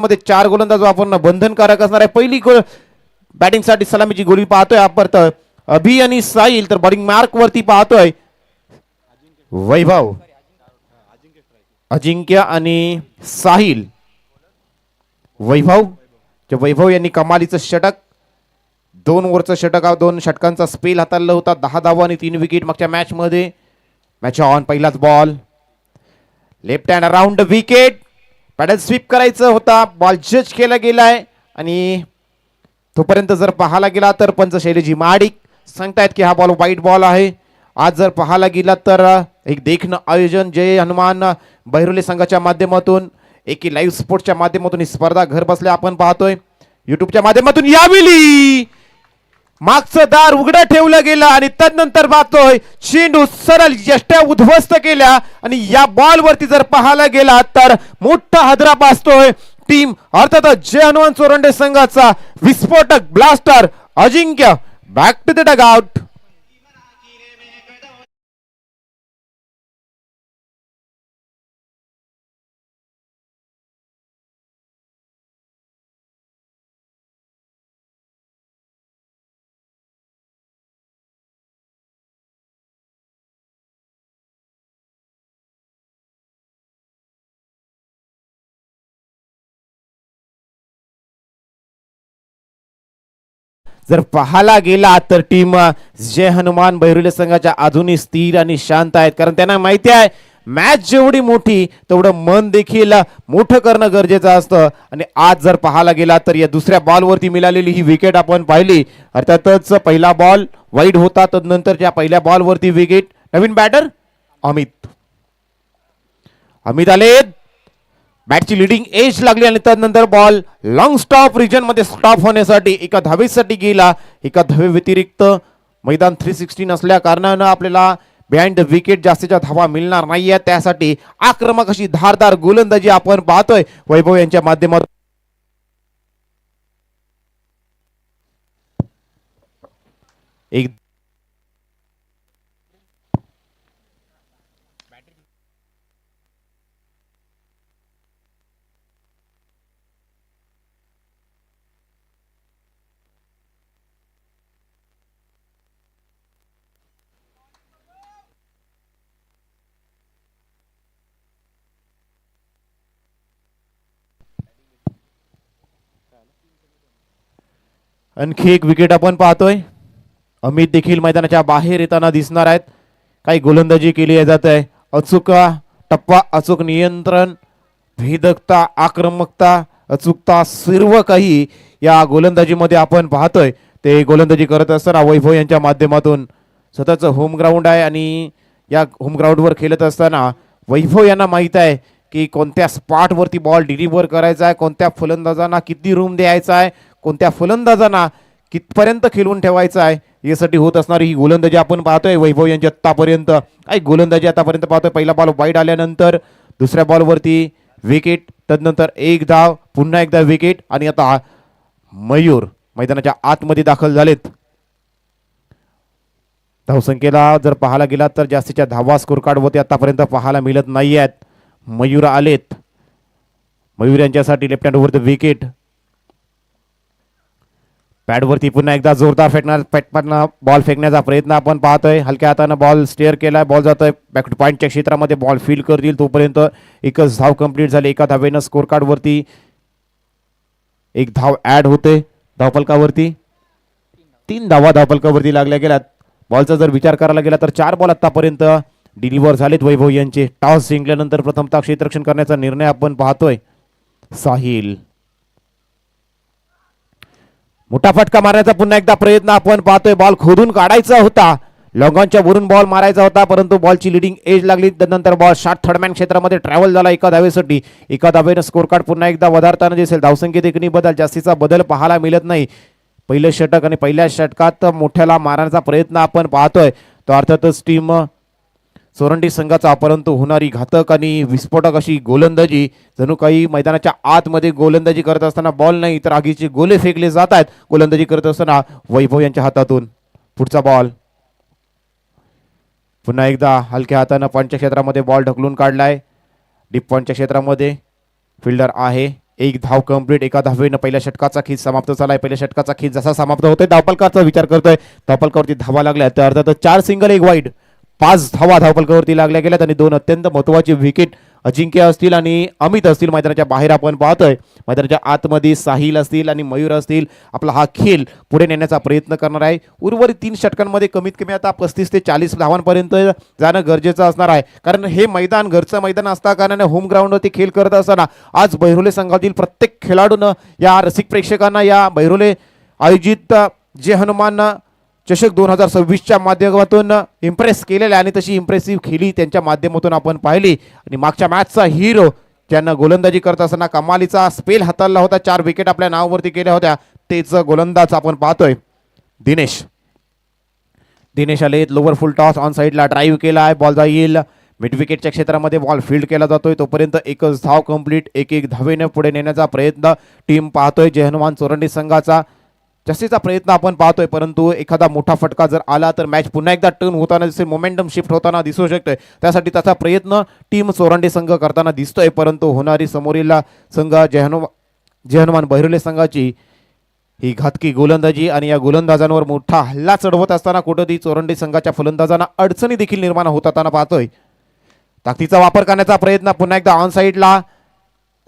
मध्ये 4 गोलंदाज वापरणं बंधनकारक असणार आहे. पहिली बॅटिंग साठी सलामीची गोळी पाहतोय आपण अभि आणि साहिल, तर बॉलिंग मार्क वरती पाहतोय वैभव, अजिंक्य आणि साहिल. वैभव यांनी कमालीचं षटक, 2 ओव्हरचं षटक, 2 षटकांचा स्पेल हाताळला होता. 10 धावा आणि 3 विकेट मागच्या मॅच मध्ये. मॅच ऑन, पहिलाच ball, left hand around wicket, paddle sweep करायचं होता, बॉल जज केला गेलाय आणि तोपर्यंत जर पाहायला गेला तर पंच शैलेजी महाडिक सांगतायत की हा बॉल वाईट बॉल आहे. आज जर पाहायला गेला तर एक देखणं आयोजन जय हनुमान बहिरोली संघाच्या माध्यमातून, एक लाईव्ह स्पोर्ट्सच्या माध्यमातून ही स्पर्धा घर बसल्या आपण पाहतोय. युट्यूबच्या माध्यमातून यावेळी मागचं दार उघडं ठेवलं गेलं आणि त्यानंतर पाहतोय चेंडू सरळ यष्ट्या उद्ध्वस्त केल्या आणि या बॉल वरती जर पाहायला गेला तर मोठा हादरा पासतोय टीम अर्थातच जय हनुमान चोरंडे संघाचा विस्फोटक blaster Ajinkya. Back to the dugout. जर पाहायला गेला तर टीम जय हनुमान बहिरोली संघाच्या अजूनही स्थिर आणि शांत आहेत, कारण त्यांना माहिती आहे मॅच जेवढी मोठी तेवढं मन देखील मोठं करणं गरजेचं असतं. आणि आज जर पाहायला गेला तर या दुसऱ्या बॉलवरती मिळालेली ही विकेट आपण पाहिली. अर्थातच पहिला बॉल वाईड होता, तदनंतरच्या पहिल्या बॉलवरती विकेट. नवीन बॅटर अमित आले, बॅटची लिडिंग एज लागली आणि त्यानंतर बॉल लॉंग स्टॉप रिजन मध्ये स्टॉप होण्यासाठी एका धावेसाठी गेला. एका धावे व्यतिरिक्त मैदान 360 नसल्या कारणानं आपल्याला बिहाइंड द विकेट जास्तीच्या धावा मिळणार नाहीये. त्यासाठी आक्रमक अशी धारदार गोलंदाजी आपण पाहतोय वैभव यांच्या माध्यमातून. एक आणखी एक विकेट आपण पाहतोय. अमित देखील मैदानाच्या बाहेर येताना दिसणार आहेत. काही गोलंदाजी केली जात आहे. अचूक टप्पा, अचूक नियंत्रण, भेदकता, आक्रमकता, अचूकता सर्व काही या गोलंदाजीमध्ये आपण पाहतोय. ते गोलंदाजी करत असताना वैभव यांच्या माध्यमातून स्वतःच होम ग्राउंड आहे आणि या होम ग्राउंडवर खेळत असताना वैभव यांना माहित आहे की कोणत्या स्पॉटवरती बॉल डिलिव्हर करायचा आहे, कोणत्या फलंदाजांना किती रूम द्यायचा आहे, कोणत्या फलंदाजांना कितपर्यंत खेळून ठेवायचं आहे, यासाठी होत असणारी ही गोलंदाजी आपण पाहतोय वैभव यांची आतापर्यंत. काही गोलंदाजी आतापर्यंत पाहतोय. पहिला बॉल वाईड आल्यानंतर दुसऱ्या बॉलवरती विकेट, तदनंतर एक धाव, पुन्हा एकदा विकेट आणि आता मयूर मैदानाच्या आतमध्ये दाखल झालेत. धावसंख्येला जर पाहायला गेला तर जास्तीच्या धावा स्कोर कार्डवरती आतापर्यंत पाहायला मिळत नाही आहेत. मयूर आलेत. मयूर यांच्यासाठी left hand over the wicket. पॅडवरती पुन्हा एकदा जोरदार बॉल फेकण्याचा प्रयत्न आपण पाहतोय. हलक्या हाताने बॉल स्टेअर केलाय, बॉल जातोय बॅक टू पॉइंटच्या क्षेत्रामध्ये, बॉल फील्ड करतील तोपर्यंत एकच धाव कंप्लीट झाली. एका धावेनं स्कोर कार्ड वरती एक धाव ऍड होते. धावफलकावरती 3 धावा धावफलकावरती लागल्या गेल्यात. बॉलचा जर विचार करायला गेला तर 4 बॉल आतापर्यंत डिलिव्हर झालेत वैभव यांचे. टॉस जिंकल्यानंतर प्रथमतः क्षेत्ररक्षण करण्याचा निर्णय आपण पाहतोय. साहिल मोठा फटका मारण्याचा पुन्हा एकदा प्रयत्न आपण पाहतोय. बॉल खोदून काढायचा होता, लॉंगॉनच्या वरून बॉल मारायचा होता, परंतु बॉलची लिडिंग एज लागली. त्यानंतर बॉल शॉर्ट थर्डमॅन क्षेत्रामध्ये ट्रॅव्हल झाला एका धावेसाठी. एका धावेनं स्कोर कार्ड पुन्हा एकदा वधारताना दिसेल. धावसंख्येत एकही बदल, जास्तीचा बदल पाहायला मिळत नाही. पहिलं षटक आणि पहिल्या षटकात मोठ्याला मारण्याचा प्रयत्न आपण पाहतोय तो अर्थातच टीम सोरंडी संघाचा, परंतु होणारी घातक आणि विस्फोटक अशी गोलंदाजी, जणू काही मैदानाच्या आतमध्ये गोलंदाजी करत असताना बॉल नाही तर आगीचे गोले फेकले जात आहेत. गोलंदाजी करत असताना वैभव यांच्या हातातून पुढचा बॉल पुन्हा एकदा हलक्या हाताने पॉइंटच्या क्षेत्रामध्ये बॉल ढकलून काढलाय. डीप पॉइंटच्या क्षेत्रामध्ये फिल्डर आहे. एक धाव कंप्लीट, एका धावेनं पहिल्या षटकाचा खेळ समाप्त झालाय. पहिल्या षटकाचा खेळ जसा समाप्त होतोय धावफलकाचा विचार करतोय. धावफलकावरती धावा लागल्या तर अर्थातच 4 सिंगल 1 वाईड, 5 धावा धावफलकावरती लागल्या गेल्यात आणि 2 अत्यंत महत्वाची विकेट अजिंक्य असतील आणि अमित असतील मैदानाच्या बाहेर आपण पाहतोय. मैदानाच्या आतमध्ये साहिल असतील आणि मयूर असतील. आपला हा खेळ पुढे नेण्याचा प्रयत्न करणार आहे. उर्वरित 3 षटकांमध्ये कमीत कमी आता 35 ते 40 धावांपर्यंत जाणं गरजेचं असणार आहे, कारण हे मैदान घरचं मैदान असता कारणाने होम ग्राउंडवरती खेळ करत असताना आज बहिरोले संघातील प्रत्येक खेळाडूनं या रसिक प्रेक्षकांना या बहिरोले आयोजित जे हनुमान चषक 2026च्या माध्यमातून इम्प्रेस केलेला आणि तशी इम्प्रेसिव्ह खेळी त्यांच्या माध्यमातून आपण पाहिली. आणि मागच्या मॅचचा हिरो ज्यांना गोलंदाजी करत असताना कमालीचा स्पेल हाताळला होता, 4 विकेट आपल्या नावावरती केल्या होत्या, तेच गोलंदाज आपण पाहतोय दिनेश आले. लोवर फुल टॉस ऑन साईडला ड्राईव्ह केला आहे. बॉल जाईल मिड विकेटच्या क्षेत्रामध्ये, बॉल फील्ड केला जातोय. तोपर्यंत एकच धाव कंप्लीट, एक धावेने पुढे नेण्याचा प्रयत्न टीम पाहतोय. जय हनुमान चोरंडी संघाचा जास्तीचा प्रयत्न आपण पाहतोय, परंतु एखादा मोठा फटका जर आला तर मॅच पुन्हा एकदा टर्न होताना दिसेल, मोमेंटम शिफ्ट होताना दिसू शकतोय. त्यासाठी त्याचा प्रयत्न टीम चोरंडी संघ करताना दिसतोय, परंतु होणारी समोरील संघ जय हनुमान बहिरोले संघाची ही घातकी गोलंदाजी आणि या गोलंदाजांवर मोठा हल्ला चढवत असताना कुठेतरी चोरंडी संघाच्या फलंदाजांना अडचणी देखील निर्माण होताना पाहतोय. ताकदीचा वापर करण्याचा प्रयत्न पुन्हा एकदा ऑन साईडला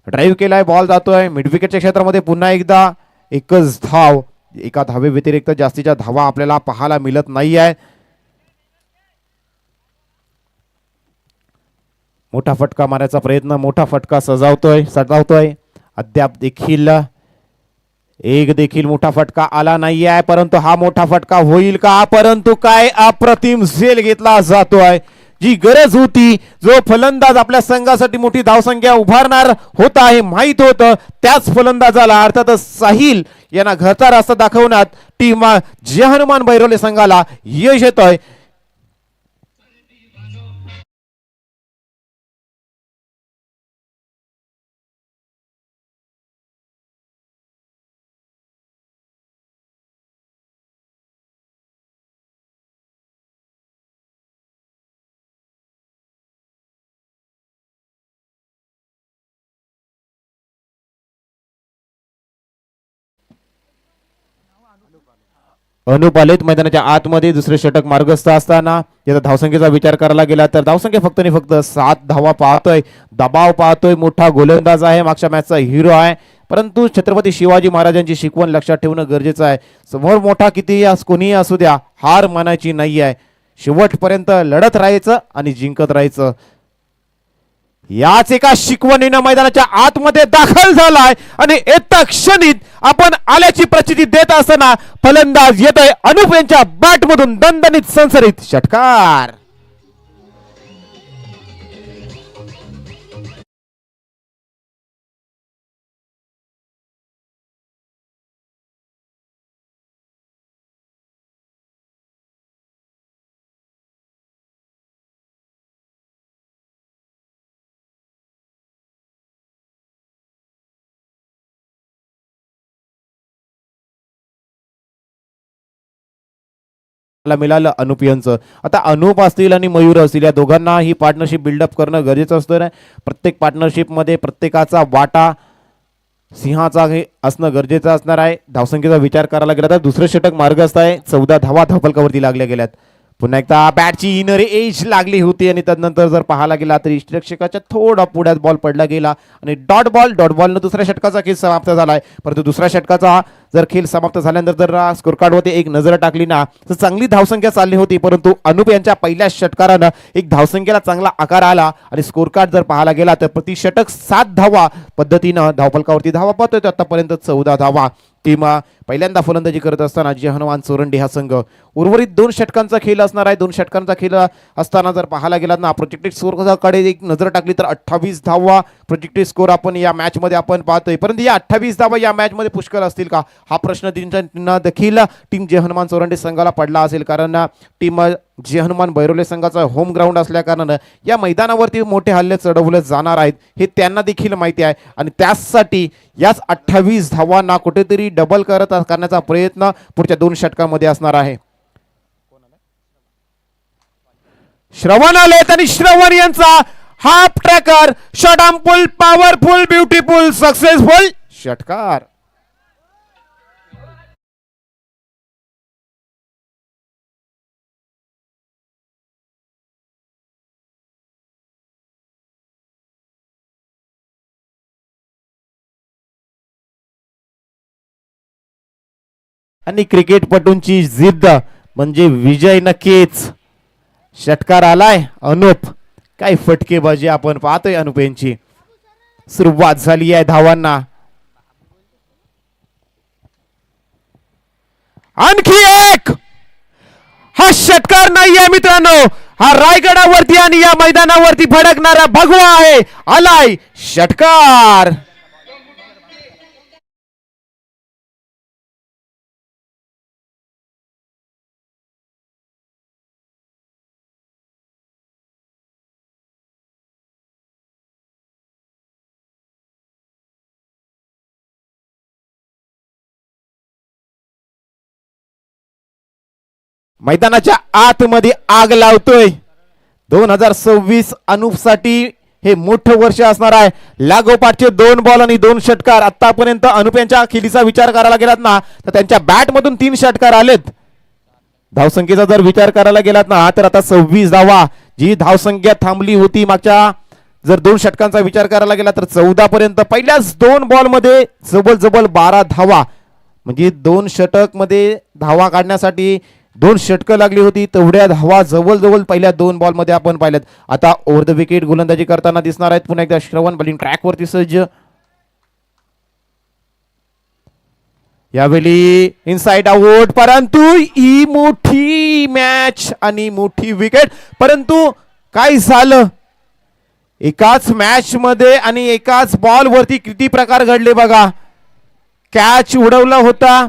ड्राईव्ह केलाय. बॉल जातोय मिड विकेटच्या क्षेत्रामध्ये, पुन्हा एकदा एकच धाव, एका धावे व्यतिरिक्त जास्तीच्या धावा आपल्याला पाहायला मिळत नाही आहे. मोठा फटका मारायचा प्रयत्न, मोठा फटका सजावतोय. अद्याप देखील एक देखील मोठा फटका आला नाही आहे, परंतु हा मोठा फटका होईल का? परंतु काय अप्रतिम झेल घेतला जातोय. जी गरज होती, जो फलंदाज आपल्या संघासाठी मोठी धावसंख्या उभारणार होता हे माहित होतं, त्याच फलंदाजाला अर्थातच साहिल यांना घरचा रस्ता दाखवण्यात टीम जय हनुमान बहिरोले संघाला यश येतोय. अनुप आलेत मैदानाच्या आतमध्ये. दुसरे षटक मार्गस्थ असताना याचा धावसंख्येचा विचार करायला गेला तर धावसंख्या फक्त आणि फक्त 7 धावा पाहतोय. दबाव पाहतोय. मोठा गोलंदाज आहे, मागच्या मॅचचा हिरो आहे, परंतु छत्रपती शिवाजी महाराजांची शिकवण लक्षात ठेवणं गरजेचं आहे. समोर मोठा किती कोणीही असू द्या, हार मानायची नाही आहे. शेवटपर्यंत लढत राहायचं आणि जिंकत राहायचं. याच एका शिकवणीनं मैदानाच्या आतमध्ये दाखल झालाय आणि येत्या क्षणीत आपण आल्याची प्रचिती देत असताना फलंदाज येतोय अनुप यांच्या बॅट मधून दणदणीत सनसरीत षटकार. मिळालं अनुप यांचं. आता अनुप असतील आणि मयूर असतील, या दोघांना ही पार्टनरशिप बिल्डअप करणं गरजेचं असतं ना. प्रत्येक पार्टनरशिपमध्ये प्रत्येकाचा वाटा सिंहाचा असणं गरजेचं असणार आहे. धावसंख्येचा विचार करायला गेला तर दुसरं षटक मार्गस्थ आहे. 14 धावा धावफलकावरती लागल्या गेल्यात. पुन्हा एकदा बॅटची इनर एज लागली होती आणि त्यानंतर जर पाहायला गेला तर इष्टरक्षकाच्या थोडा पुढ्यात बॉल पडला गेला आणि डॉट बॉलनं दुसऱ्या षटकाचा खेळ समाप्त झालाय. परंतु दुसऱ्या षटकाचा जर खेळ समाप्त झाल्यानंतर जर स्कोर कार्डवरती एक नजर टाकली ना तर चांगली धावसंख्या चालली होती, परंतु अनुप यांच्या पहिल्या षटकारानं एक धावसंख्येला चांगला आकार आला आणि स्कोर कार्ड जर पाहायला गेला तर प्रति षटक 7 धावा पद्धतीनं धावफलकावरती धावा पाहतोय. आतापर्यंत 14 धावा. टीम पहिल्यांदा फलंदाजी करत असताना जय हनुमान चोरंडी हा संघ उर्वरित 2 षटकांचा खेळ असणार आहे. 2 षटकांचा खेळ असताना जर पाहायला गेला ना प्रोजेक्टेड स्कोरकडे एक नजर टाकली तर 28 धावा प्रोजेक्टेड स्कोर आपण या मॅच मध्ये आपण पाहतोय. परंतु या 28 धावा या मॅच मध्ये पुष्कळ असतील का हा प्रश्न देखील टीम जय हनुमान चोरंडी संघाला पडला असेल, कारण टीम जय हनुमान बहिरोले संघाचा होम ग्राउंड असल्या कारणानं या मैदानावरती मोठे हल्ले चढवले जाणार आहेत हे त्यांना देखील माहिती आहे आणि त्यासाठी याच 28 धावांना कुठेतरी डबल करण्याचा प्रयत्न पुढच्या 2 षटकांमध्ये असणार आहे. श्रवण आलेत आणि श्रवण यांचा half tracker shot armful powerful beautiful successful षटकार. आणि क्रिकेटपटूंची जिद्द म्हणजे विजय नक्कीच. षटकार आलाय अनुप. काय फटकेबाजी आपण पाहतोय अनुप यांची. सुरुवात झाली आहे धावांना. आणखी एक. हा षटकार नाहीये मित्रांनो, हा रायगडावरती आणि या मैदानावरती फडकणारा भगवा आहे. आलाय षटकार. मैदानाच्या आतमध्ये आग लावतोय. 2026 अनुप साठी हे मोठं वर्ष असणार आहे. लागोपाठचे 2 बॉल आणि 2 षटकार. आतापर्यंत अनुप यांच्या खेळीचा विचार करायला गेलात ना तर त्यांच्या बॅट मधून 3 षटकार आलेत. धावसंख्येचा जर विचार करायला गेलात ना तर आता 26 धावा. जी धावसंख्या थांबली होती मागच्या, जर 2 षटकांचा विचार करायला गेला तर 14 पर्यंत. पहिल्याच 2 बॉल मध्ये जबल 12 धावा. म्हणजे 2 षटक मध्ये धावा काढण्यासाठी 2 षटकं लागली होती. तेवढ्या धावा जवळ पहिल्या 2 बॉल मध्ये आपण पाहिल्यात. आता ओव्हर द विकेट गोलंदाजी करताना दिसणार आहेत पुन्हा एकदा श्रवण. बॉलिंग ट्रॅक वरती सज्ज. यावेळी इनसाइड आउट, परंतु ही मोठी मॅच आणि मोठी विकेट. परंतु काय झालं एकाच मॅच मध्ये आणि एकाच बॉल वरती किती प्रकार घडले बघा. कॅच उडवला होता.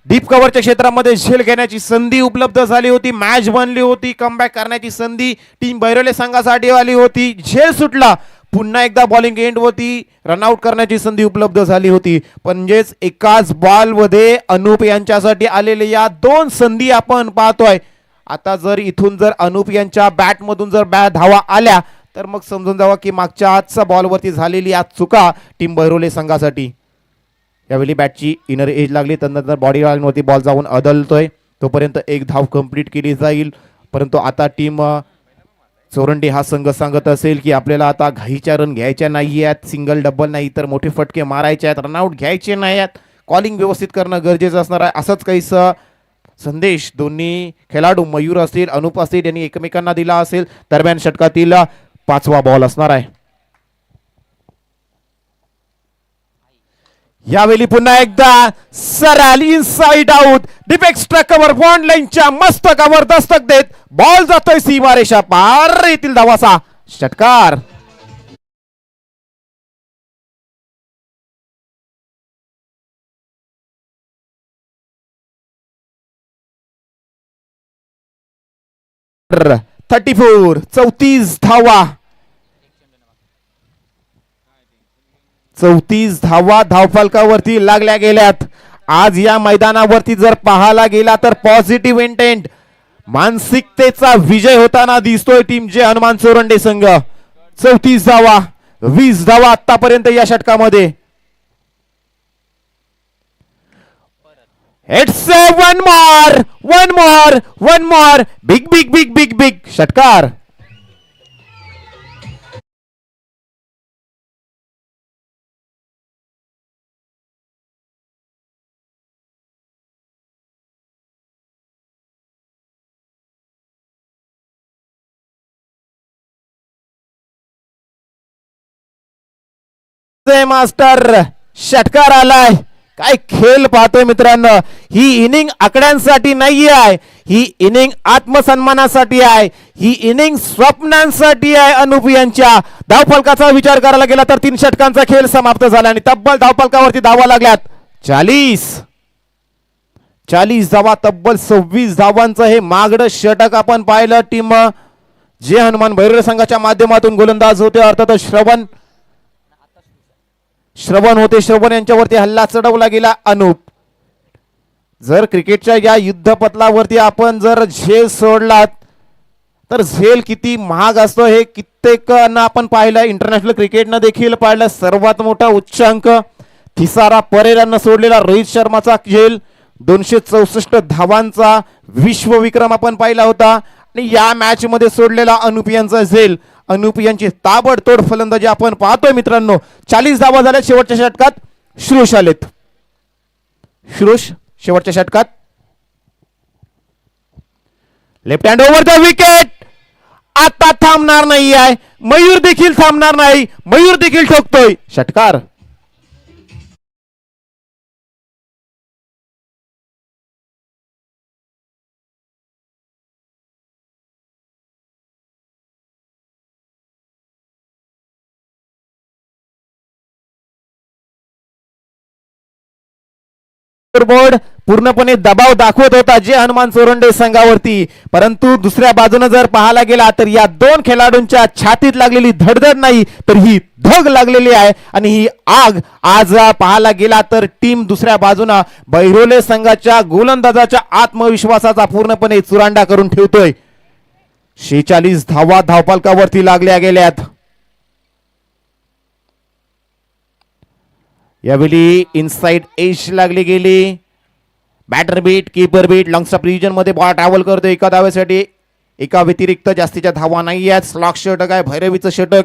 डीप कव्हरच्या क्षेत्रामध्ये झेल घेण्याची संधी उपलब्ध झाली होती. मॅच बनली होती. कमबॅक करण्याची संधी टीम बैरोले संघासाठी आली होती. झेल सुटला. पुन्हा एकदा बॉलिंग एंड होती. रनआउट करण्याची संधी उपलब्ध झाली होती. म्हणजेच एकाच बॉल मध्ये अनुप यांच्यासाठी आलेले या 2 संधी आपण पाहतोय. आता जर इथून जर अनुप यांच्या बॅट मधून जर धावा आल्या तर मग समजून जावा की मागच्या आजच्या बॉल वरती झालेली आज चुका टीम बैरोले संघासाठी. यावेळी बॅटची इनर एज लागली. त्यानंतर बॉडी लाईनवरती बॉल जाऊन अदलतोय. तोपर्यंत 1 धाव कंप्लीट केली जाईल. परंतु आता टीम चोरंडी हा संघ सांगत असेल की आपल्याला आता घाईच्या रन घ्यायच्या नाही आहेत. सिंगल डबल नाही तर मोठे फटके मारायचे आहेत. रनआउट घ्यायचे नाही आहेत. कॉलिंग व्यवस्थित करणं गरजेचं असणार आहे. असंच काहीसा संदेश दोन्ही खेळाडू मयूर असतील अनुप असतील यांनी एकमेकांना दिला असेल. दरम्यान षटकातील 5वा बॉल असणार आहे. यावेळी पुन्हा एकदा सरळ inside out. Deep extra cover bond लाईनच्या मस्तकावर दस्तक देत बॉल जातोय सीमारेषा पार. येथील धावाचा षटकार. .34 34 धावा. 34 धावा धावफलकावरती लागल्या गेल्यात. आज या मैदानावरती जर पाहायला गेला तर पॉझिटिव्ह इंटेंट मानसिकतेचा विजय होताना दिसतोय टीम जे हनुमान चोरंडे संघ. 34 धावा 20 धावा आतापर्यंत या षटकामध्ये. इट्स वन मोर बिग षटकार. मास्टर षटकार आलाय. काय खेळ पाहतोय मित्रांनो. ही इनिंग आकड्यांसाठी नाही आहे. ही इनिंग आत्मसन्मानासाठी आहे. ही इनिंग स्वप्नांसाठी आहे. अनुप यांच्या धावफलकाचा विचार करायला गेला तर 3 षटकांचा खेळ समाप्त झाला आणि तब्बल धावफलकावरती धावा लागल्यात 40 धावा. तब्बल 26 धावांचं हे मागडं षटक आपण पाहिलं. टीम जे हनुमान बैरोले संघाच्या माध्यमातून गोलंदाज होते अर्थात श्रवण होते. श्रवण यांच्यावरती हल्ला चढवला गेला अनुप. जर क्रिकेटच्या या युद्धपथलावरती आपण जर झेल सोडलात तर झेल किती महाग असतो हे कित्येकांना आपण पाहिलं, इंटरनॅशनल क्रिकेटनं देखील पाहिलं. सर्वात मोठा उच्चांक थिसारा परेरांना सोडलेला रोहित शर्माचा झेल 264 धावांचा विश्वविक्रम आपण पाहिला होता. आणि या मॅच मध्ये सोडलेला अनुप यांचा झेल, अनुप यांची ताबडतोड फलंदाजी आपण पाहतोय मित्रांनो. 40 धावा झाल्या शेवटच्या षटकात. श्रुष आलेत. श्रुष शेवटच्या षटकात left hand over the wicket. आता थांबणार नाही आहे, मयूर देखील थांबणार नाही, मयूर देखील ठोकतोय षटकार. बोर्ड पूर्णपणे दबाव दाखवत होता जे हनुमान सोरंडे संघावरती, परंतु दुसऱ्या बाजूने जर पाहायला गेला तर या दोन खेळाडूंच्या छातीत लागलेली धडधड नाही तर ही धग लागलेली आहे. आणि ही आग आज पाहायला गेला तर टीम दुसऱ्या बाजूने बहिरोले संघाच्या गोलंदाजाच्या आत्मविश्वासाचा पूर्णपणे चुरांडा करून ठेवतोय. 46 धावा धावपालकावरती लागल्या गेल्यात. यावेळी इनसाइड एज लागली गेली. Batter beat, keeper beat, long stop region मध्ये बॉल ट्रॅव्हल करतो एका धावेसाठी. एका व्यतिरिक्त जास्तीच्या धावा नाही आहेत. स्लॉक षटक आहे, भैरवीचं षटक.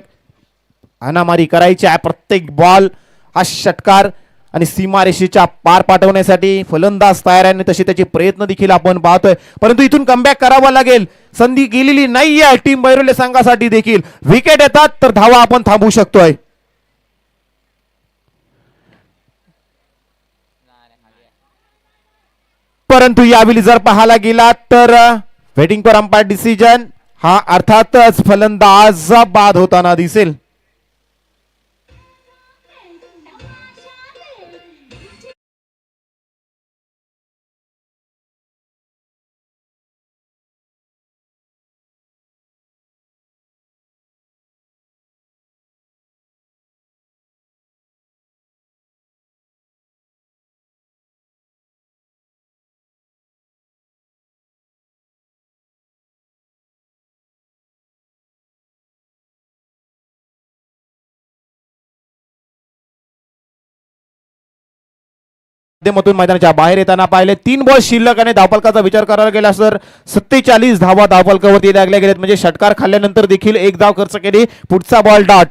हाणामारी करायची आहे प्रत्येक बॉल हा षटकार आणि सीमारेषेच्या पार पाठवण्यासाठी फलंदाज तयार आहे, तशी त्याचे प्रयत्न देखील आपण पाहतोय. परंतु इथून कमबॅक करावा लागेल. संधी गेलेली नाही आहे टीम बहिरोले संघासाठी देखील. विकेट येतात तर धावा आपण थांबवू शकतोय. परंतु यावेळी जर पाहायला गेला तर वेटिंग फॉर अंपायर डिसिजन हा अर्थातच फलंदाज बाद होताना दिसेल. माध्यमातून मैदानाच्या बाहेर येताना पाहिले 3 बॉल शिल्लक आणि धावफलकाचा विचार करायला गेला तर 47 धावा धावफलकावरती लागल्या गेल्यात. म्हणजे षटकार खाल्ल्यानंतर देखील एक धाव खर्च केली. पुढचा बॉल डॉट.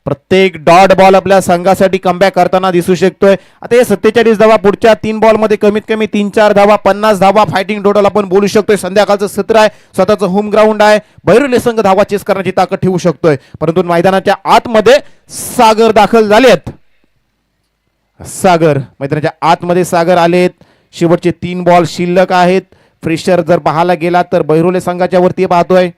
प्रत्येक डॉट बॉल आपल्या संघासाठी कमबॅक करताना दिसू शकतोय. आता हे 47 धावा पुढच्या 3 बॉल मध्ये कमीत कमी 3-4 धावा, 50 धावा फायटिंग टोटल आपण बोलू शकतोय. संध्याकाळचं सत्र आहे, स्वतःचं होम ग्राउंड आहे. बहिरोले संघ धावा चेस करण्याची ताकद ठेवू शकतोय. परंतु मैदानाच्या आतमध्ये सागर दाखल झालेत. सागर मैदानाच्या आतमध्ये सागर आलेत. शेवटचे 3 बॉल शिल्लक आहेत. प्रेशर जर पाहायला गेला तर बहिरोले संघाच्या वरती पाहतोय.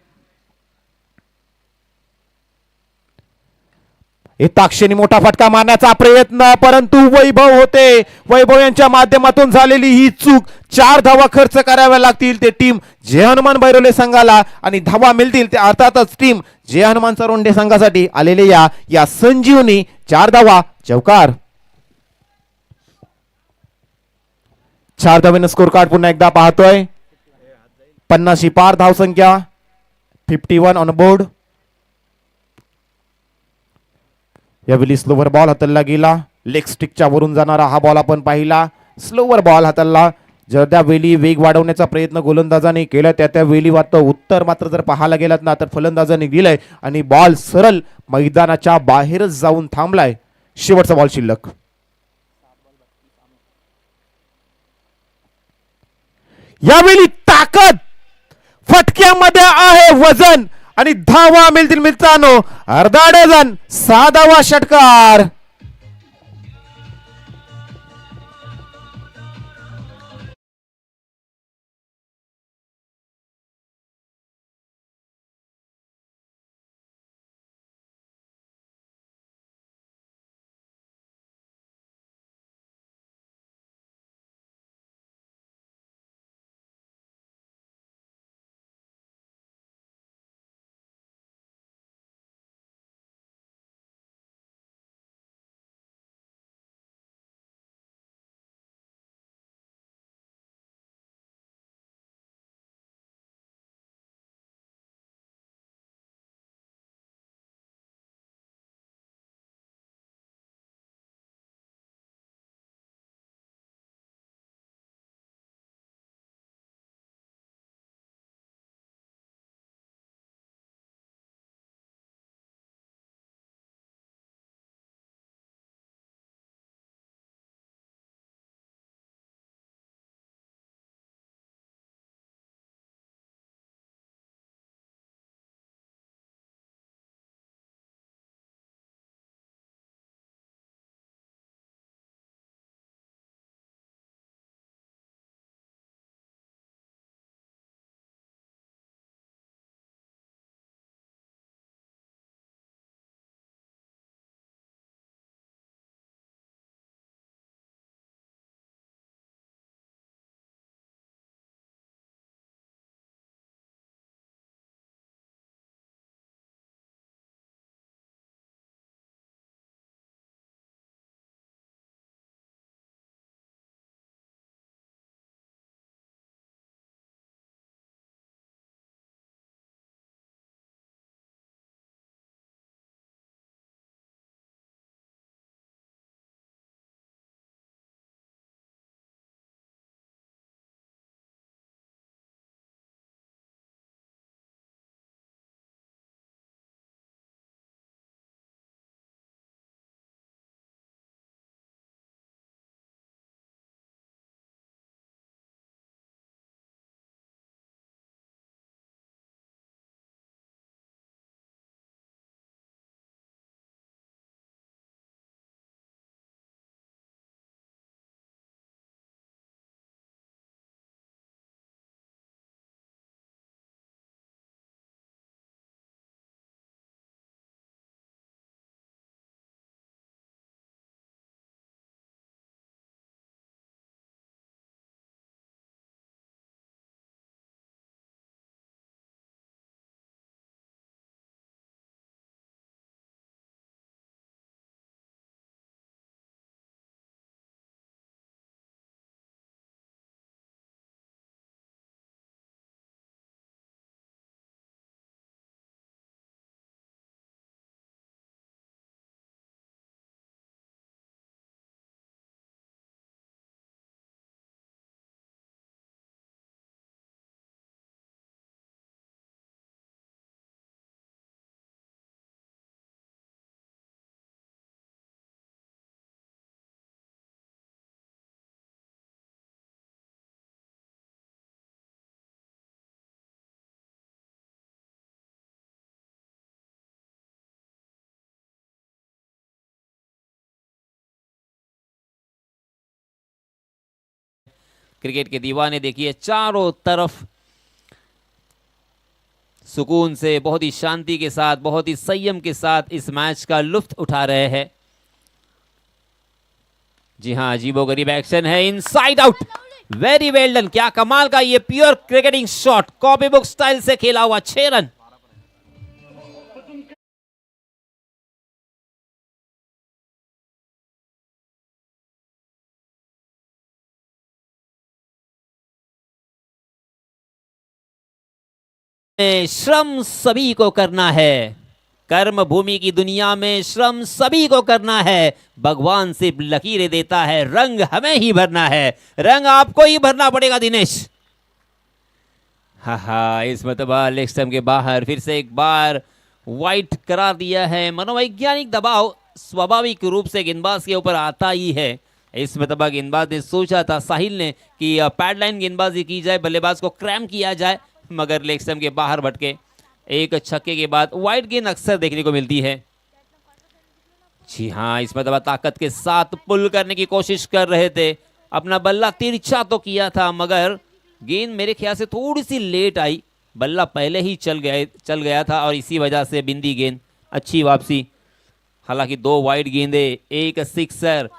ताक्षणी मोठा फटका मारण्याचा प्रयत्न, परंतु वैभव होते. वैभव यांच्या माध्यमातून झालेली ही चूक. 4 धावा खर्च कराव्या लागतील ते टीम जे हनुमान बहिरोले संघाला, आणि धावा मिळतील ते अर्थातच टीम जे हनुमान सरोंडे संघासाठी आलेले या संजीवनी 4 धावा चौकार. 4 धावेनं स्कोर कार्ड पुन्हा एकदा पाहतोय. 50 पार धाव संख्या. 51 ऑन बोर्ड. यावेळी स्लोवर बॉल हाताळला गेला. लेग स्टिकच्या वरून जाणारा हा बॉल आपण पाहिला. स्लोवर बॉल हाताळला. जर त्यावेळी वेग वाढवण्याचा प्रयत्न गोलंदाजाने केला त्यावेळी उत्तर मात्र जर पाहायला गेलात ना तर फलंदाजाने दिलंय आणि बॉल सरळ मैदानाच्या बाहेरच जाऊन थांबलाय. शेवटचा बॉल शिल्लक. यावेळी ताकद फटक्यामध्ये आहे, वजन आणि धावा मिळतील मित्रांनो. अर्धा डझन 6 धावा षटकार. क्रिकेट के दीवाने देखिए चारों तरफ सुकून से, बहुत ही शांति के साथ, बहुत ही संयम के साथ इस मैच का लुत्फ उठा रहे हैं। जी हाँ, अजीबोगरीब एक्शन है, inside out, very well done. क्या कमाल का ये pure cricketing shot, copybook style से खेला हुआ 6 रन। श्रम सभी को करना है, कर्म भूमि की दुनिया में श्रम सभी को करना है। भगवान सिर्फ लकीरें देता है, रंग हमें ही भरना है, रंग आपको ही भरना पड़ेगा दिनेश। हाँ, इस मतबा लेग स्टंप के बाहर फिर से एक बार वाइट करार दिया है। मनोवैज्ञानिक दबाव स्वाभाविक रूप से गेंदबाज के ऊपर आता ही है। इस मतबा गेंदबाज ने सोचा था, साहिल ने, कि पैडलाइन गेंदबाजी की जाए, बल्लेबाज को क्रैम किया जाए, मगर लेग स्टंप के बाहर भटके। एक छक्के के बाद वाइट गेंद अक्सर देखने को मिलती है। जी हाँ, इस मतबा ताकत के साथ पुल करने की कोशिश कर रहे थे, अपना बल्ला तिरछा तो किया था, मगर गेंद मेरे ख्याल से थोड़ी सी लेट आई, बल्ला पहले ही चल गया था और इसी वजह से बिंदी गेंद। अच्छी वापसी, हालांकि 2 वाइड गेंदे, एक सिक्सर।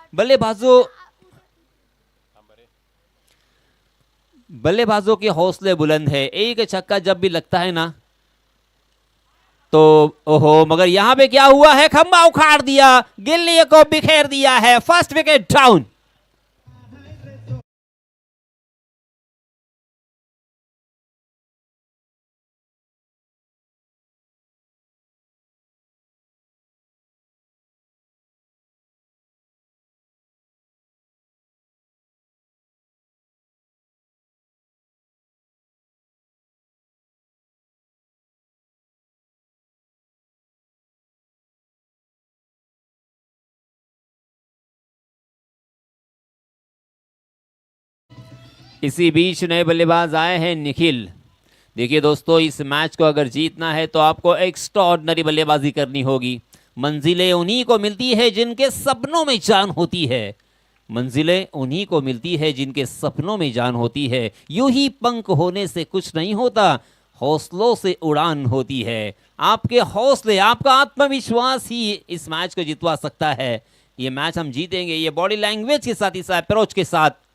बल्लेबाजों के हौसले बुलंद है, एक छक्का जब भी लगता है ना तो ओहो, मगर यहां पे क्या हुआ है, खंबा उखाड़ दिया, गिल्ली को बिखेर दिया है। First wicket down. इसी बीच नए बल्लेबाज आए हैं निखिल। देखिए दोस्तों, इस मैच को अगर जीतना है तो आपको एक्स्ट्राऑर्डिनरी बल्लेबाजी करनी होगी। मंजिलें उन्हीं को मिलती है जिनके सपनों में जान होती है, मंजिलें उन्हीं को मिलती है जिनके सपनों में जान होती है। यूं ही पंख होने से कुछ नहीं होता, हौसलों से उड़ान होती है। आपके हौसले, आपका आत्मविश्वास ही इस मैच को जितवा सकता है। ये मैच हम जीतेंगे, ये बॉडी लैंग्वेज के साथ, इस अप्रोच के साथ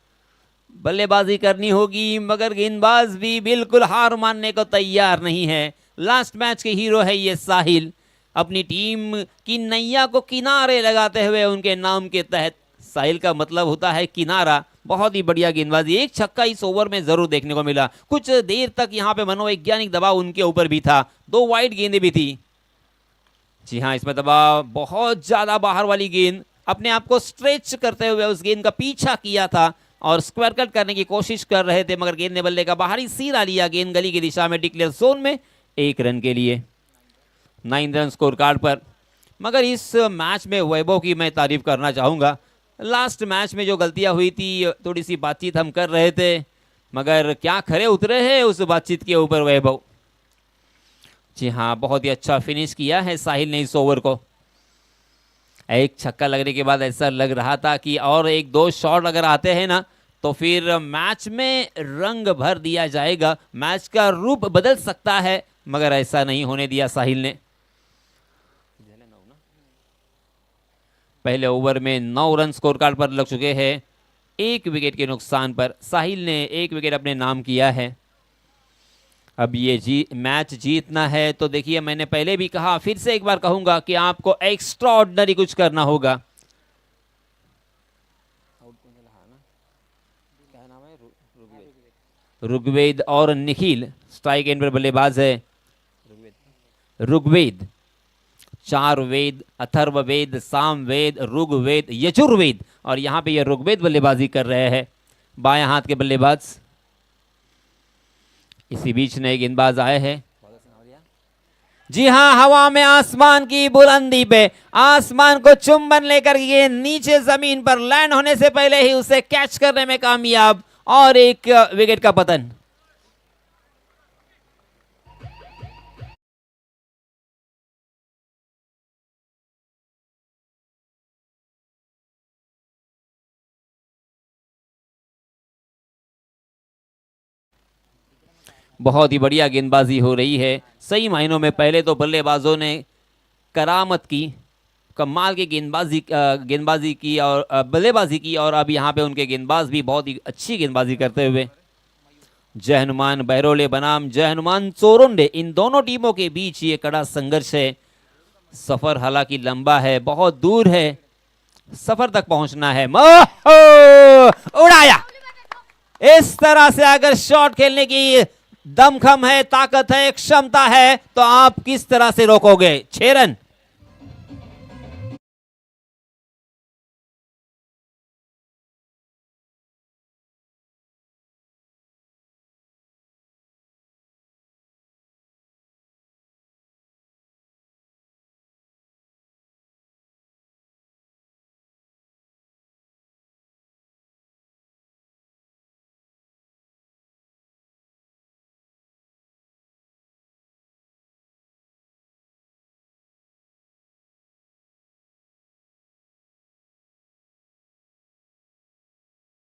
बल्लेबाजी करनी होगी, मगर गेंदबाज भी बिल्कुल हार मानने को तैयार नहीं है। लास्ट मैच के हीरो है ये साहिल, अपनी टीम की नैया को किनारे लगाते हुए उनके नाम के तहत, साहिल का मतलब होता है किनारा। बहुत ही बढ़िया गेंदबाजी, एक छक्का इस ओवर में जरूर देखने को मिला। कुछ देर तक यहाँ पे मनोवैज्ञानिक दबाव उनके ऊपर भी था, 2 वाइड गेंदें भी थी। जी हाँ, इसमें दबाव, बहुत ज्यादा बाहर वाली गेंद, अपने आप को स्ट्रेच करते हुए उस गेंद का पीछा किया था और स्क्वायर कट करने की कोशिश कर रहे थे, मगर गेंद ने बल्ले का बाहरी सीधा लिया, गेंद गली की दिशा में, डिक्लेयर जोन में, 1 रन के लिए, 9 रन स्कोर कार्ड पर। मगर इस मैच में वैभव की मैं तारीफ करना चाहूंगा। लास्ट मैच में जो गलतियां हुई थी, थोड़ी सी बातचीत हम कर रहे थे, मगर क्या खरे उतरे हैं उस बातचीत के ऊपर वैभव। जी हाँ, बहुत ही अच्छा फिनिश किया है साहिल ने इस ओवर को। एक छक्का लगने के बाद ऐसा लग रहा था कि और 1-2 शॉट अगर आते हैं ना तो फिर मैच में रंग भर दिया जाएगा, मैच का रूप बदल सकता है, मगर ऐसा नहीं होने दिया साहिल ने। पहले ओवर में 9 रन स्कोर कार्ड पर लग चुके हैं, 1 विकेट के नुकसान पर साहिल ने 1 विकेट अपने नाम किया है। अब ये मैच जीतना है तो देखिए, मैंने पहले भी कहा, फिर से एक बार कहूंगा कि आपको एक्स्ट्रा ऑर्डिनरी कुछ करना होगा। ऋग्वेद और निखिल स्ट्राइक एंड पर बल्लेबाज है। ऋग्वेद, 4 वेद, अथर्ववेद, सामवेद, ऋग्वेद, यजुर्वेद, और यहां पे ये ऋग्वेद बल्लेबाजी कर रहे हैं, बाएं हाथ के बल्लेबाज। इसी बीच नए गेंदबाज आए हैं। जी हां, हवा में आसमान की बुलंदी पे, आसमान को चुंबन लेकर ये नीचे जमीन पर लैंड होने से पहले ही उसे कैच करने में कामयाब, और 1 विकेट का पतन। बहुत ही बढ़िया गेंदबाजी हो रही है। सही मायनों में पहले तो बल्लेबाजों ने करामत की, कमाल की गेंदबाजी की और बल्लेबाजी की, और अब यहाँ पे उनके गेंदबाज भी बहुत ही अच्छी गेंदबाजी करते हुए। जय हनुमान बहरोले बनाम जय हनुमान चोरुंडे, इन दोनों टीमों के बीच ये कड़ा संघर्ष है। सफर हालांकि लंबा है, बहुत दूर है, सफर तक पहुंचना है। उड़ाया। इस तरह से अगर शॉट खेलने की दमखम है, ताकत है, क्षमता है, तो आप किस तरह से रोकोगे? 6 रन।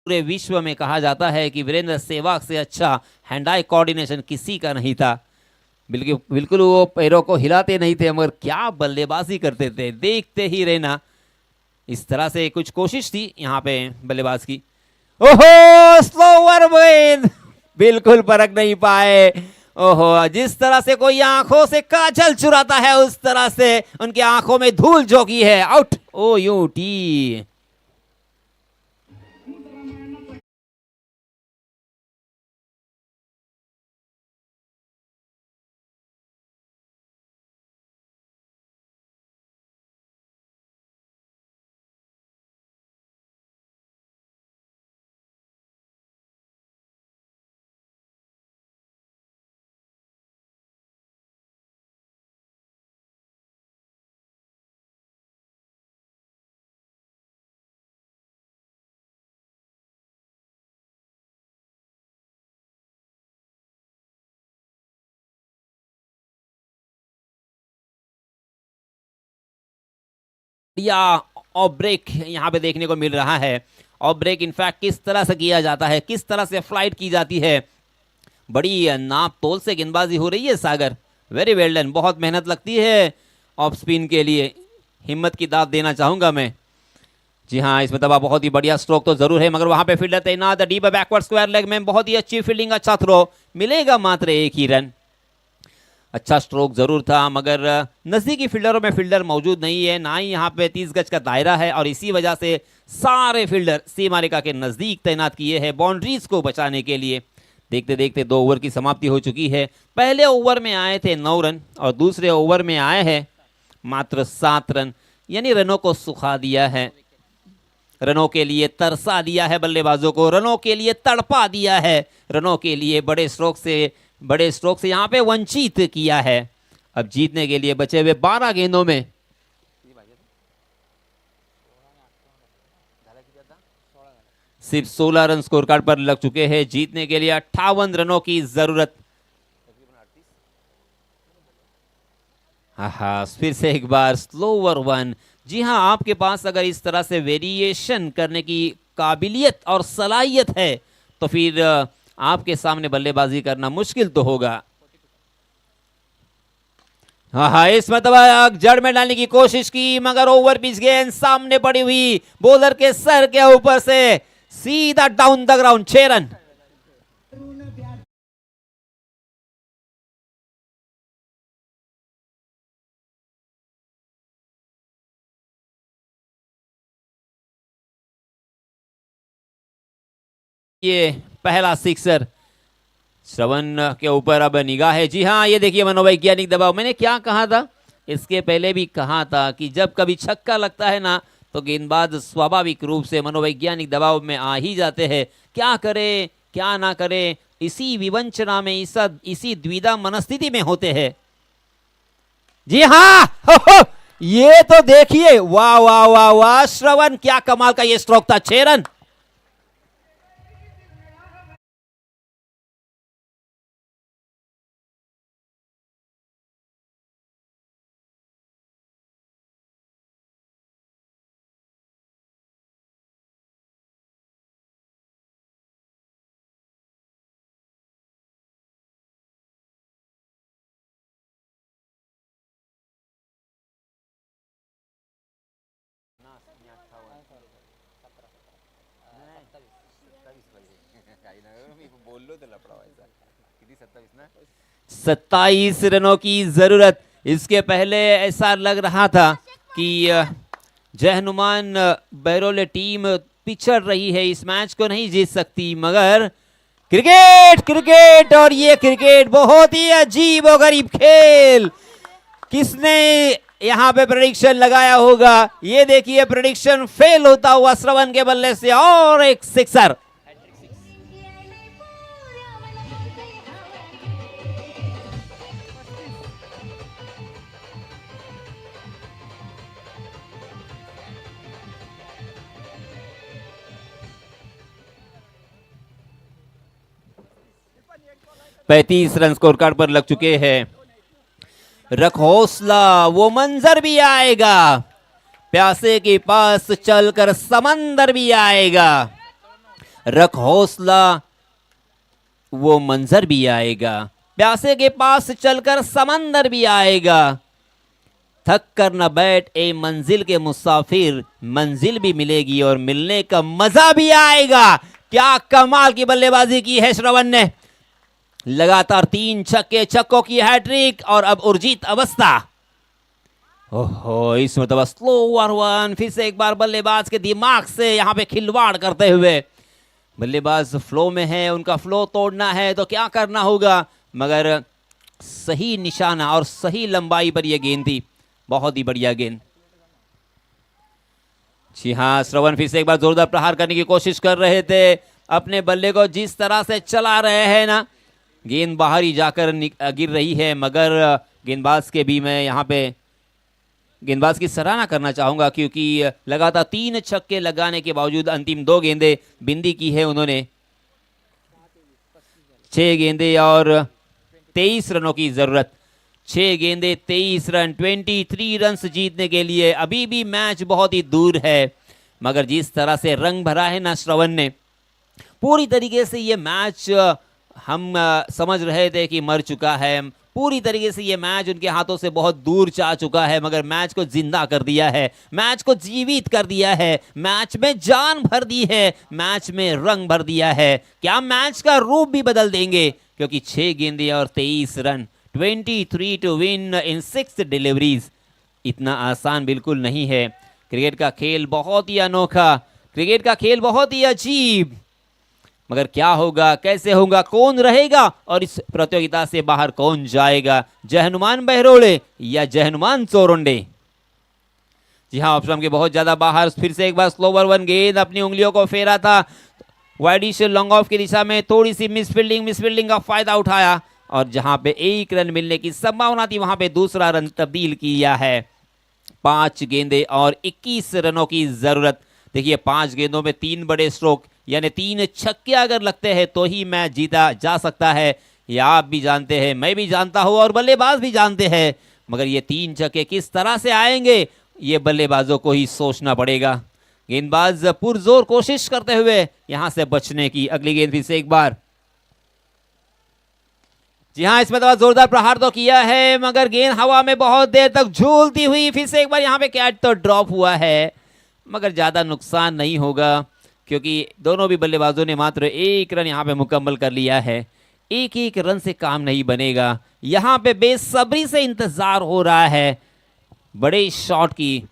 पूरे विश्व में कहा जाता है कि वीरेंद्र सहवाग से अच्छा हैंड आई कोऑर्डिनेशन किसी का नहीं था। बिल्कुल बिल्कुल वो पैरों को हिलाते नहीं थे, मगर क्या बल्लेबाजी करते थे, देखते ही रहना। इस तरह से कुछ कोशिश थी यहाँ पे बल्लेबाज की। ओहो, स्लोवर गेंद, बिल्कुल परख नहीं पाए। ओहो, जिस तरह से कोई आंखों से काजल चुराता है, उस तरह से उनकी आंखों में धूल झोंकी है। आउट। O U T. या ऑफ ब्रेक यहाँ पे देखने को मिल रहा है। ऑफ ब्रेक इनफैक्ट किस तरह से किया जाता है, किस तरह से फ्लाइट की जाती है, बड़ी नाप तोल से गेंदबाजी हो रही है सागर। वेरी वेल डन, बहुत मेहनत लगती है ऑफ स्पिन के लिए, हिम्मत की दाद देना चाहूंगा मैं। जी हाँ, इसमें दबा, बहुत ही बढ़िया स्ट्रोक तो जरूर है, मगर वहां पे फील्डर तैनात, डीप बैकवर्ड स्क्वायर लेग में, बहुत ही अच्छी फील्डिंग, अच्छा थ्रो, मिलेगा मात्र एक ही रन। अच्छा स्ट्रोक जरूर था, मगर नजदीकी फील्डरों में फील्डर मौजूद नहीं है, ना ही यहाँ पे 30 गज का दायरा है, और इसी वजह से सारे फील्डर सीमा रेखा के नजदीक तैनात किए हैं बाउंड्रीज को बचाने के लिए। देखते देखते 2 ओवर की समाप्ति हो चुकी है। पहले ओवर में आए थे 9 रन और दूसरे ओवर में आए हैं मात्र 7 रन, यानी रनों को सुखा दिया है, रनों के लिए तरसा दिया है बल्लेबाजों को, रनों के लिए तड़पा दिया है, रनों के लिए बड़े स्ट्रोक से यहाँ पे वंचित किया है। अब जीतने के लिए बचे हुए 12 गेंदों में सिर्फ 16 रन स्कोर कार्ड पर लग चुके हैं। जीतने के लिए 58 रनों की जरूरत। हाँ, फिर से एक बार स्लोवर वन। जी हाँ, आपके पास अगर इस तरह से वेरिएशन करने की काबिलियत और सलाहियत है, तो फिर आपके सामने बल्लेबाजी करना मुश्किल तो होगा। हाँ हाँ, इस मतलब जड़ में डालने की कोशिश की, मगर ओवर पिच गेंद सामने पड़ी हुई, बॉलर के सर के ऊपर से सीधा डाउन द ग्राउंड। 6 रन। ये पहला सिक्सर श्रवण के ऊपर अब निगाह है। जी हाँ, ये देखिए मनोवैज्ञानिक दबाव, मैंने क्या कहा था, इसके पहले भी कहा था कि जब कभी छक्का लगता है ना, तो गेंदबाज स्वाभाविक रूप से मनोवैज्ञानिक दबाव में आ ही जाते हैं। क्या करे क्या ना करे, इसी विवंचना में, इसी द्विधा मनस्थिति में होते हैं। जी हाँ, ये तो देखिए, वाह वाह वाह वाह, श्रवण क्या कमाल का ये स्ट्रोक था। 6 रन। सत्ताईस रनों की जरूरत। इसके पहले ऐसा लग रहा था कि जहनुमान बहरोले टीम पिछड़ रही है, इस मैच को नहीं जीत सकती, मगर क्रिकेट क्रिकेट और ये क्रिकेट बहुत ही अजीब और गरीब खेल। किसने यहां पे प्रेडिक्शन लगाया होगा? ये देखिए प्रेडिक्शन फेल होता हुआ श्रवण के बल्ले से, और एक सिक्सर। पैंतीस रन स्कोर कार्ड पर लग चुके हैं। रख हौसला, वो मंजर भी आएगा, प्यासे के पास चलकर समंदर भी आएगा। रख हौसला, वो मंजर भी आएगा, प्यासे के पास चलकर समंदर भी आएगा। थक कर न बैठ ए मंजिल के मुसाफिर, मंजिल भी मिलेगी और मिलने का मजा भी आएगा। क्या कमाल की बल्लेबाजी की है श्रवण ने। लगातार 3 छक्के, छक्कों की हैट्रिक, और अब उर्जित अवस्था। ओहो, इस मतलब स्लोअर वन। फिर से एक बार बल्लेबाज के दिमाग से यहां पे खिलवाड़ करते हुए। बल्लेबाज फ्लो में है, उनका फ्लो तोड़ना है तो क्या करना होगा, मगर सही निशाना और सही लंबाई पर यह गेंद थी। बहुत ही बढ़िया गेंद। जी हाँ, श्रवण फिर से एक बार जोरदार प्रहार करने की कोशिश कर रहे थे। अपने बल्ले को जिस तरह से चला रहे हैं ना, गेंद बाहर ही जाकर गिर रही है, मगर गेंदबाज के भी मैं यहाँ पे गेंदबाज की सराहना करना चाहूंगा, क्योंकि लगातार 3 छक्के लगाने के बावजूद अंतिम 2 गेंदें बिंदी की है उन्होंने। 6 गेंदें और 23 रनों की जरूरत। 6 गेंदें 23 रन, 23 रन जीतने के लिए अभी भी मैच बहुत ही दूर है। मगर जिस तरह से रंग भरा है ना श्रवण ने, पूरी तरीके से ये मैच हम समझ रहे थे कि मर चुका है। पूरी तरीके से ये मैच उनके हाथों से बहुत दूर जा चुका है, मगर मैच को जिंदा कर दिया है, मैच को जीवित कर दिया है, मैच में जान भर दी है, मैच में रंग भर दिया है। क्या मैच का रूप भी बदल देंगे, क्योंकि 6 गेंदें और 23 run, 23 to win in 6 deliveries. इतना आसान बिल्कुल नहीं है। क्रिकेट का खेल बहुत ही अनोखा, क्रिकेट का खेल बहुत ही अजीब, मगर क्या होगा, कैसे होगा, कौन रहेगा और इस प्रतियोगिता से बाहर कौन जाएगा? जहनुमान बहरोले या जहनुमान चोरंडे? जी हाँ, ऑप्शन के बहुत ज्यादा बाहर। फिर से एक बार स्लोवर वन, गेंद अपनी उंगलियों को फेरा था, वाइडिश लॉन्ग ऑफ की दिशा में, थोड़ी सी मिसफील्डिंग का फायदा उठाया, और जहां पे 1 रन मिलने की संभावना थी वहां पे दूसरा रन तब्दील किया है। 5 गेंदें और 21 रनों की जरूरत। देखिए 5 गेंदों में 3 बड़े स्ट्रोक, यानी 3 छक्के अगर लगते हैं तो ही मैच जीता जा सकता है। ये आप भी जानते हैं, मैं भी जानता हूं, और बल्लेबाज भी जानते हैं, मगर ये 3 छक्के किस तरह से आएंगे ये बल्लेबाजों को ही सोचना पड़ेगा। गेंदबाज पुरजोर कोशिश करते हुए यहां से बचने की। अगली गेंद फिर से एक बार। जी हाँ, इसमें तो जोरदार प्रहार तो किया है, मगर गेंद हवा में बहुत देर तक झूलती हुई। फिर से एक बार यहाँ पे कैच तो ड्रॉप हुआ है, मगर ज्यादा नुकसान नहीं होगा, क्योंकि दोनों भी बल्लेबाजों ने मात्र 1 रन यहाँ पे मुकम्मल कर लिया है। 1 रन से काम नहीं बनेगा। यहाँ पे बेसब्री से इंतजार हो रहा है बड़े शॉट की,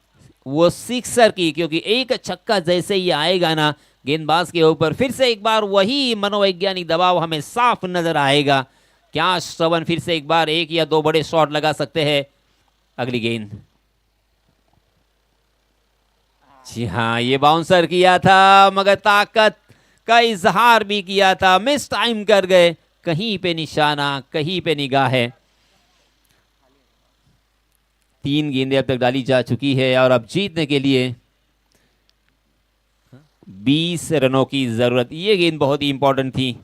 वो सिक्सर की, क्योंकि 1 छक्का जैसे ही आएगा ना गेंदबाज के ऊपर, फिर से एक बार वही मनोवैज्ञानिक दबाव हमें साफ नजर आएगा। क्या श्रवण फिर से एक बार 1 या 2 बड़े शॉट लगा सकते हैं? अगली गेंद। जी हाँ, ये बाउंसर किया था, मगर ताकत का इजहार भी किया था, मिस टाइम कर गए। कहीं पे निशाना, कहीं पे निगाह है। 3 गेंदें अब तक डाली जा चुकी है, और अब जीतने के लिए 20 रनों की जरूरत। ये गेंद बहुत ही इंपॉर्टेंट थी।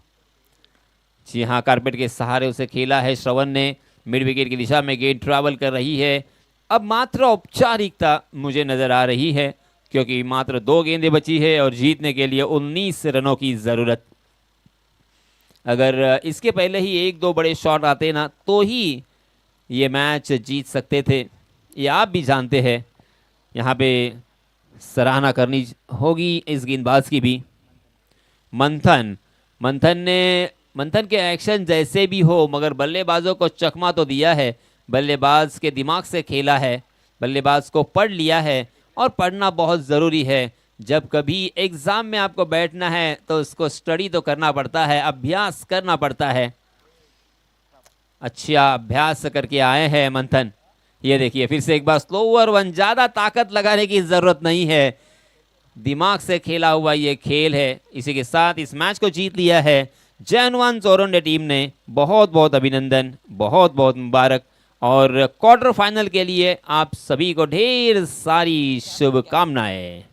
जी हाँ, कारपेट के सहारे उसे खेला है श्रवण ने। मिड विकेट की दिशा में गेंद ट्रैवल कर रही है। अब मात्र औपचारिकता मुझे नजर आ रही है, क्योंकि मात्र 2 गेंदें बची है और जीतने के लिए 19 रनों की जरूरत। अगर इसके पहले ही 1-2 बड़े शॉट आते ना तो ही ये मैच जीत सकते थे। ये आप भी जानते हैं। यहाँ पे सराहना करनी होगी इस गेंदबाज की भी। मंथन के एक्शन जैसे भी हो मगर बल्लेबाजों को चकमा तो दिया है। बल्लेबाज के दिमाग से खेला है, बल्लेबाज को पढ़ लिया है और पढ़ना बहुत ज़रूरी है। जब कभी एग्ज़ाम में आपको बैठना है तो उसको स्टडी तो करना पड़ता है, अभ्यास करना पड़ता है। अच्छा अभ्यास करके आए हैं मंथन। ये देखिए फिर से एक बार स्लोअर वन, ज़्यादा ताकत लगाने की ज़रूरत नहीं है, दिमाग से खेला हुआ ये खेल है। इसी के साथ इस मैच को जीत लिया है जैन चोरोंडे टीम ने। बहुत बहुत अभिनंदन, बहुत बहुत मुबारक और क्वार्टर फाइनल के लिए आप सभी को ढेर सारी शुभकामनाएं।